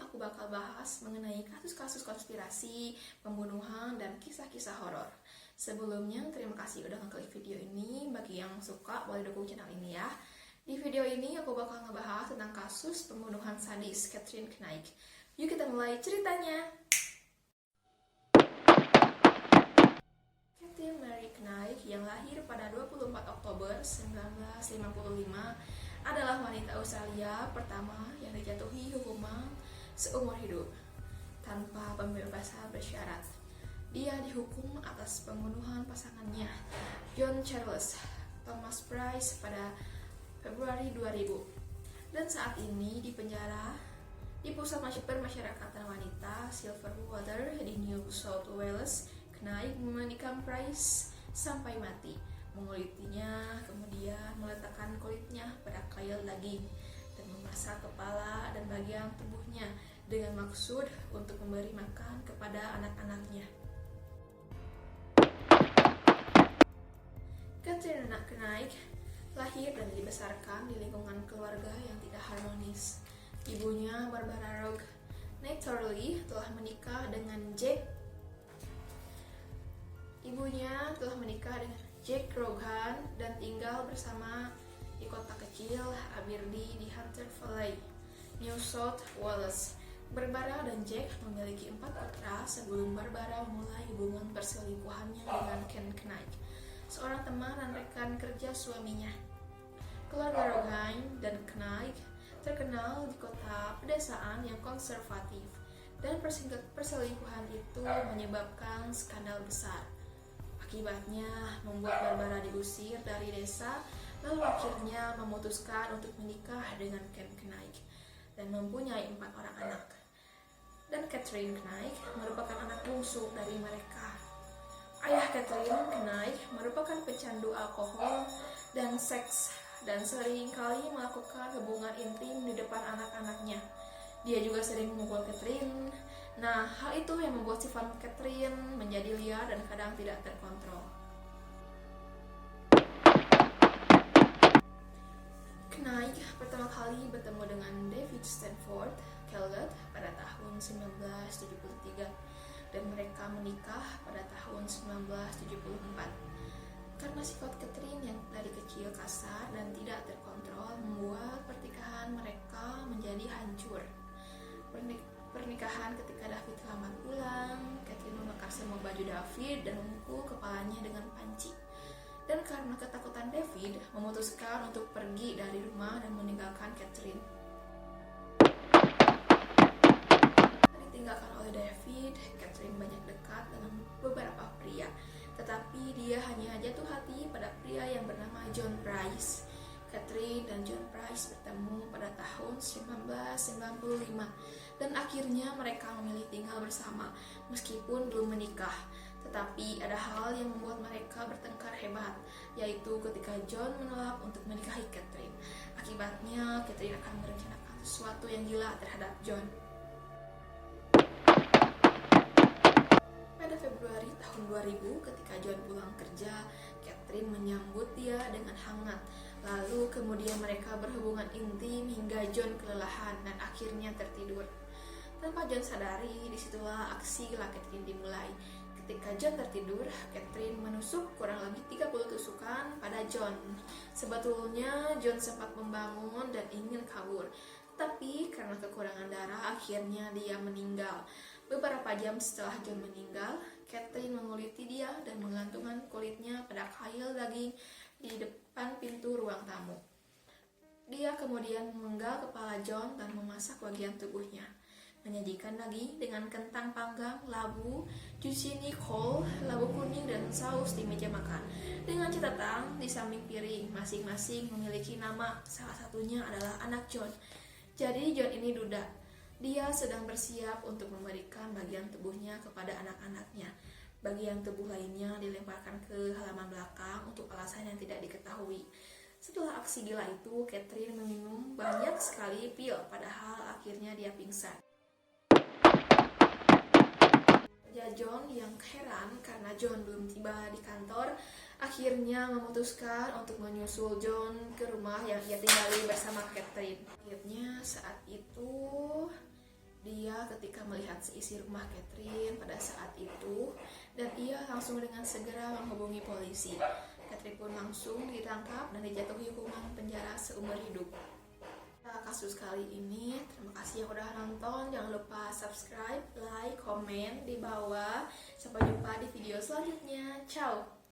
aku bakal bahas mengenai kasus-kasus konspirasi, pembunuhan, dan kisah-kisah horor. Sebelumnya, terima kasih udah ngeklik video ini. Bagi yang suka, boleh dukung channel ini ya. Di video ini aku bakal ngebahas tentang kasus pembunuhan sadis Catherine Knight. Yuk kita mulai ceritanya. Catherine Mary Knight yang lahir pada 24 Oktober 1955 adalah wanita Australia pertama yang dijatuhi hukuman seumur hidup tanpa pembebasan bersyarat. Dia dihukum atas pembunuhan pasangannya John Charles Thomas Price pada Februari 2000 dan saat ini di penjara di pusat permasyarakatan wanita Silverwater di New South Wales. Knight menikam Price sampai mati, mengulitinya, kemudian meletakkan kulitnya pada kail daging dan memasak kepala dan bagian tubuhnya dengan maksud untuk memberi makan kepada anak-anaknya. Catherine Knight lahir dan dibesarkan di lingkungan keluarga yang tidak harmonis. Ibunya, Barbara Rogue Natterley, telah menikah dengan Jack Rogan dan tinggal bersama di kota kecil Aberdeen di Hunter Valley, New South Wales. Barbara dan Jack memiliki 4 putra sebelum Barbara memulai hubungan perselingkuhannya dengan Ken Knight, seorang teman dan rekan kerja suaminya. Keluarga Rogan dan Knight terkenal di kota pedesaan yang konservatif, dan perselingkuhan itu menyebabkan skandal besar. Akibatnya membuat Barbara diusir dari desa, lalu akhirnya memutuskan untuk menikah dengan Ken Knight dan mempunyai 4 orang anak. Dan Catherine Knight merupakan anak bungsu dari mereka. Ayah Catherine Knight merupakan pecandu alkohol dan seks dan sering kali melakukan hubungan intim di depan anak-anaknya. Dia juga sering memukul Catherine. Nah, hal itu yang membuat sifat Catherine menjadi liar dan kadang tidak terkontrol. Knight pertama kali bertemu dengan David Stanford Kellett pada tahun 1973 dan mereka menikah pada tahun 1974. Karena sifat Catherine yang dari kecil kasar dan tidak terkontrol membuat pernikahan mereka menjadi hancur. Pernikahan ketika David lambat pulang, Catherine membakar semua baju David dan memukul kepalanya dengan panci. Dan karena ketakutan David, memutuskan untuk pergi dari rumah dan meninggalkan Catherine. Ditinggalkan oleh David, Catherine banyak dekat dengan beberapa pria, tetapi dia hanya jatuh hati pada pria yang bernama John Price. Catherine dan John Price bertemu pada tahun 1995 dan akhirnya mereka memilih tinggal bersama meskipun belum menikah. Tetapi ada hal yang membuat mereka bertengkar hebat, yaitu ketika John menolak untuk menikahi Catherine. Akibatnya Catherine akan merencanakan sesuatu yang gila terhadap John. Pada Februari tahun 2000 ketika John pulang kerja, Catherine menyambut dia dengan hangat. Lalu kemudian mereka berhubungan intim hingga John kelelahan dan akhirnya tertidur. Tanpa John sadari, disitulah aksi gila Catherine dimulai. Ketika John tertidur, Catherine menusuk kurang lebih 30 tusukan pada John. Sebetulnya John sempat membangun dan ingin kabur, tapi karena kekurangan darah akhirnya dia meninggal. Beberapa jam setelah John meninggal, Catherine menguliti dia dan menggantungkan kulitnya pada kail daging di depan pintu ruang tamu. Dia kemudian memenggal kepala John dan memasak bagian tubuhnya, menyajikan daging dengan kentang panggang, labu, zucchini kol, labu kuning, dan saus di meja makan. Dengan catatan di samping piring masing-masing memiliki nama, salah satunya adalah anak John. Jadi John ini duda. Dia sedang bersiap untuk memberikan bagian tubuhnya kepada anak-anaknya. Bagian tubuh lainnya dilemparkan ke halaman belakang untuk alasan yang tidak diketahui. Setelah aksi gila itu, Catherine meminum banyak sekali pil, padahal akhirnya dia pingsan. Raja John yang heran karena John belum tiba di kantor, akhirnya memutuskan untuk menyusul John ke rumah yang ia tinggali bersama Catherine. Akhirnya saat itu dia ketika melihat seisi rumah Catherine pada saat itu, dan ia langsung dengan segera menghubungi polisi. Catherine pun langsung ditangkap dan dijatuhi hukuman penjara seumur hidup. Kasus kali ini, terima kasih yang udah nonton. Jangan lupa subscribe, like, komen di bawah. Sampai jumpa di video selanjutnya. Ciao.